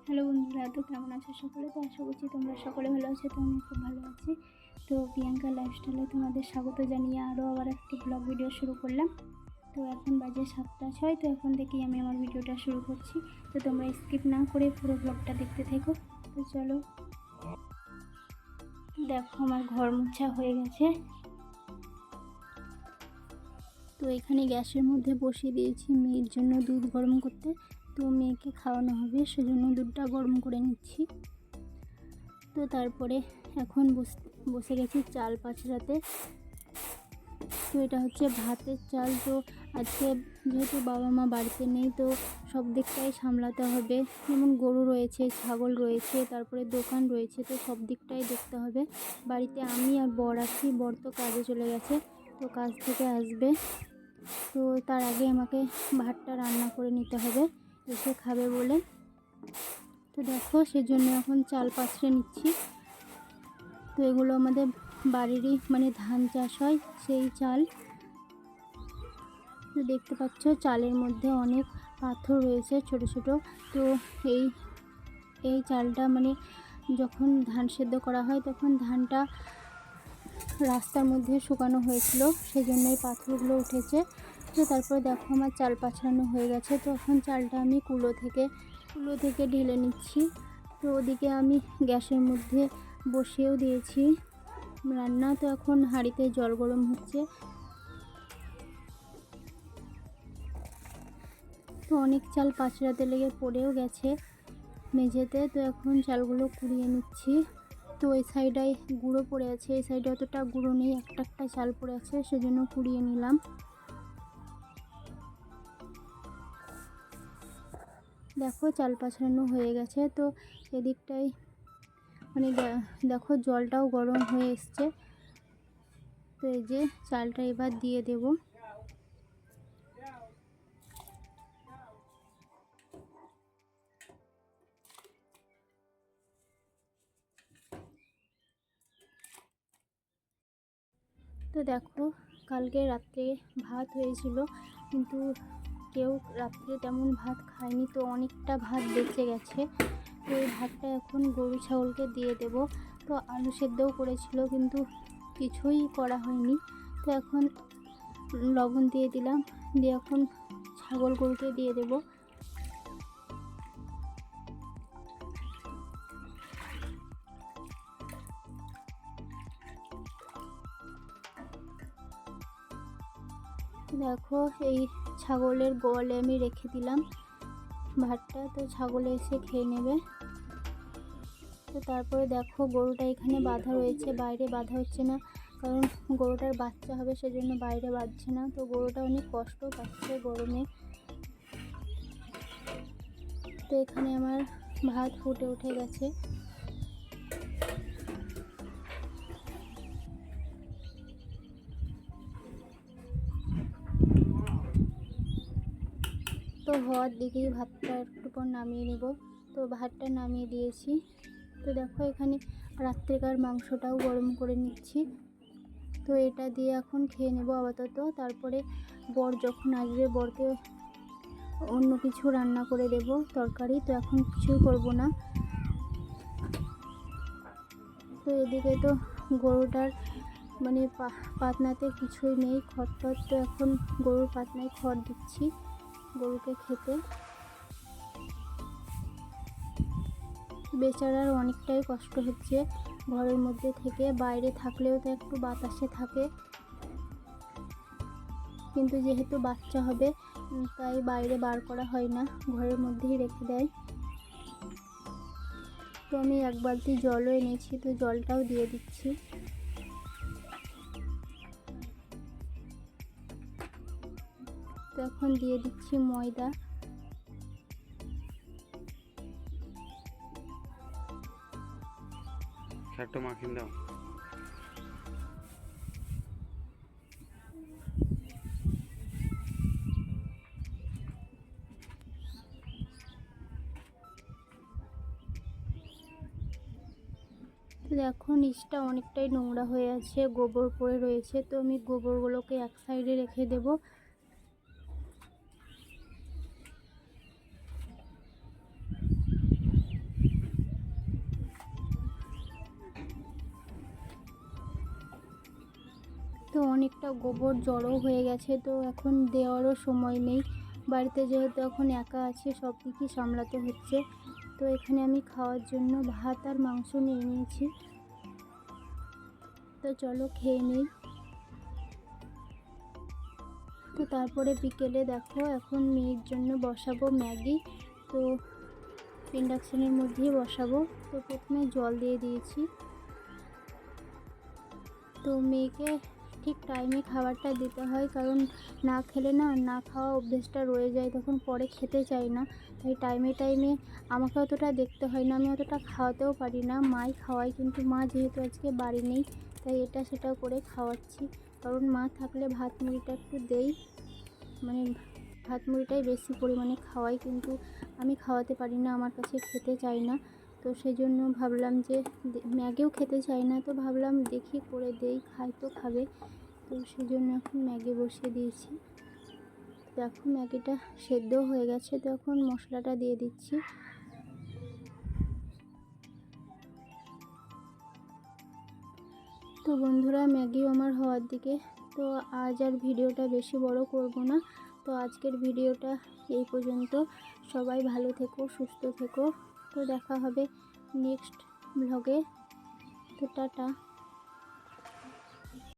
Hello বন্ধুরা, তো কেমন আছো সকলে? তো আশা করছি তোমরা সকলে ভালো আছো। তো আমি খুব ভালো আছি। তো প্রিয়াঙ্কা লাইফস্টাইলে তোমাদের স্বাগত জানিয়ে আবার একটি ব্লগ ভিডিও শুরু করলাম। তো এখন বাজে 7:06। তো এখন থেকেই আমি আমার ভিডিওটা শুরু করছি। তো তোমরা স্কিপ না করে পুরো ব্লগটা দেখতে থেকো। তো চলো, দেখো আমার ঘর মোছা হয়ে গেছে। তো এখানে গ্যাসের মধ্যে বসিয়ে দিয়েছি মেয়ের জন্য দুধ গরম করতে। তো মেয়েকে খাওয়ানো হবে, সেজন্য দুধটা গরম করে নিচ্ছি। তো তারপরে এখন বসে গেছি চাল পাছড়াতে। তো এটা হচ্ছে ভাতের চাল। তো আজকে যেহেতু বাবা মা বাড়িতে নেই, তো সব দিকটাই সামলাতে হবে। যেমন গরু রয়েছে, ছাগল রয়েছে, তারপরে দোকান রয়েছে, তো সব দিকটাই দেখতে হবে। বাড়িতে আমি আর বর আছি। বর তো কাজে চলে গেছে, তো কাজ থেকে আসবে। তো তার আগে আমাকে ভাতটা রান্না করে নিতে হবে, এসে খাবে বলে। তো দেখো, সেজন্য এখন চাল পাছড়ে নিচ্ছি। তো এগুলো আমাদের বাড়িরই মানে ধান চাষ হয় সেই চাল। তো দেখতে পাচ্ছ চালের মধ্যে অনেক পাথর রয়েছে ছোট ছোট। তো এই চালটা মানে যখন ধান সেদ্ধ করা হয় তখন ধানটা রাস্তার মধ্যে শুকানো হয়েছিল, সেজন্য এই পাথরগুলো উঠেছে। তো তারপরে দেখো আমার চাল পাছড়ানো হয়ে গেছে। তো এখন চালটা আমি কুলো থেকে ঢেলে নিচ্ছি। তো ওদিকে আমি গ্যাসের মধ্যে বসিয়েও দিয়েছি রান্না। তো এখন হাঁড়িতে জল গরম হচ্ছে। তো অনেক চাল পাছড়াতে লেগে পড়েও গেছে মেঝেতে। তো এখন চালগুলো কুড়িয়ে নিচ্ছি। তো এই সাইডে গুঁড়ো পড়ে আছে, এই সাইডে অতটা গুঁড়ো নেই, একটা চাল পড়ে আছে, সেজন্য কুড়িয়ে নিলাম। দেখো চাল পাছড়ানো হয়ে গেছে। তো এদিকটাই মানে দেখো জলটাও গরম হয়ে এসছে। তো এই যে চালটা এবার দিয়ে দেব। তো দেখো কালকে রাত্রে ভাত হয়েছিল, কিন্তু কেউ রাত্রে তেমন ভাত খায়নি, তো অনেকটা ভাত বেঁচে গেছে। তো এই ভাতটা এখন গরু ছাগলকে দিয়ে দেব। তো আলু সেদ্ধও করেছিল, কিন্তু কিছুই করা হয়নি। তো এখন লবণ দিয়ে দিলাম, দিয়ে এখন ছাগল গরুকে দিয়ে দেব। দেখো এই ছাগলের গোয়ালে আমি রেখে দিলাম ভাতটা। তো ছাগলে এসে খেয়ে নেবে। তো তারপরে দেখো গরুটা এখানে বাঁধা রয়েছে, বাইরে বাঁধা হচ্ছে না, কারণ গরুটার বাচ্চা হবে, সেজন্য বাইরে বাঁধছে না। তো গরুটা অনেক কষ্ট পাচ্ছে গরমে। তো এখানে আমার ভাত ফুটে উঠে গেছে। তো হওয়ার দিকেই ভাতটা একটু পর নামিয়ে নেব। তো ভাতটা নামিয়ে দিয়েছি। তো দেখো এখানে রাত্রেকার মাংসটাও গরম করে নিচ্ছি। তো এটা দিয়ে এখন খেয়ে নেব আপাতত। তারপরে বর যখন আসবে, বরকে অন্য কিছু রান্না করে দেব তরকারি। তো এখন কিছুই করব না। তো এদিকে তো গরুটার মানে পাতনাতে কিছুই নেই, খড়। তো এখন গরুর পাতনায় খড় দিচ্ছি গরুকে খেতে। বেচারার অনেকটাই কষ্ট হচ্ছে ঘরের মধ্যে থেকে। বাইরে থাকলেও তো একটু বাতাসে থাকে, কিন্তু যেহেতু বাচ্চা হবে তাই বাইরে বার করা হয় না, ঘরের মধ্যেই রেখে দেয়। তো আমি এক বালতি জলও এনেছি, তো জলটাও দিয়ে দিচ্ছি। তো এখন দিয়ে দিচ্ছি ময়দা। শাকটা মাখিয়ে দাও। তো দেখো নিচটা অনেকটাই নোংরা হয়ে আছে, গোবর পড়ে রয়েছে। তো আমি গোবরগুলোকে এক সাইডে রেখে দেব। তো অনেকটা গোবর জড়ো হয়ে গেছে, তো এখন দেওয়ারও সময় নেই। বাড়িতে যেহেতু এখন একা আছি, সব দিকই সামলাতে হচ্ছে। তো এখানে আমি খাওয়ার জন্য ভাত আর মাংস নিয়ে নিয়েছি। তো চলো খেয়ে নিই। তো তারপরে বিকেলে দেখো এখন মেয়ের জন্য বসাবো ম্যাগি। তো ইন্ডাকশানের মধ্যেই বসাবো। তো প্রথমে জল দিয়ে দিয়েছি। তো মেয়েকে ঠিক টাইমে খাবারটা দিতে হয়, কারণ না খেলে না খাওয়া অভ্যেসটা রয়ে যায়, তখন পরে খেতে চাই না। তাই টাইমে টাইমে আমাকে অতটা দেখতে হয় না, আমি অতটা খাওয়াতেও পারি না, মাই খাওয়াই। কিন্তু মা যেহেতু আজকে বাড়ি নেই, তাই এটা সেটা করে খাওয়াচ্ছি। কারণ মা থাকলে ভাত মুড়িটা একটু দেই, মানে ভাত মুড়িটাই বেশি পরিমাণে খাওয়াই, কিন্তু আমি খাওয়াতে পারি না, আমার কাছে খেতে চাই না। তো সেই জন্য ভাবলাম যে ম্যাগিও খেতে চাই না, তো ভাবলাম দেখি করে দেই, খাই তো খাবে। তো সেই জন্য এখন ম্যাগি বসিয়ে দিয়েছি। তো এখন ম্যাগিটা সেদ্ধ হয়ে গেছে, তো এখন মশলাটা দিয়ে দিচ্ছি। তো বন্ধুরা, ম্যাগিও আমার হওয়ার দিকে। তো আজ আর ভিডিওটা বেশি বড় করব না। তো আজকের ভিডিওটা এই পর্যন্ত। সবাই ভালো থেকো, সুস্থ থেকো। তো দেখা হবে নেক্সট ব্লগে। তো টাটা।